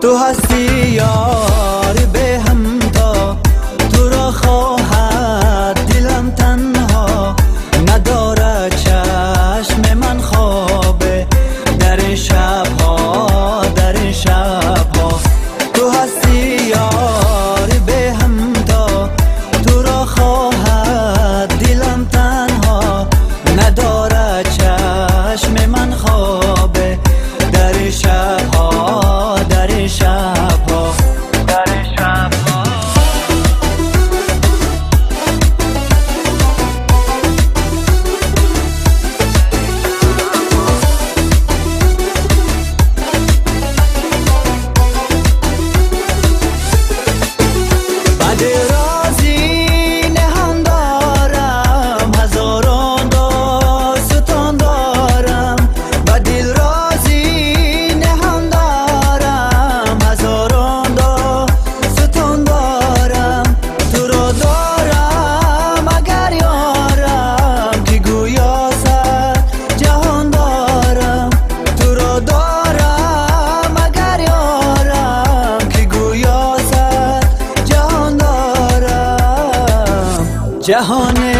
تو هستی یار به همتا، تو را خواهد دلم تنها، ندارد چشم من خوابه در این شبها، در این شبها. تو هستی یار به همتا، تو را خواهد دلم تنها، ندارد چشم من خوابه در این شبها، در این شبها، در این شبها. بعد رازی نهان دارم، هزاران داستان دارم. بعد دل رازی نهان دارم، هزاران داستان دارم. تو را دارم اگر یارم، که گویا صد جهان دارم. تو را دارم اگر یارم، که گویا صد جهان دارم. جهان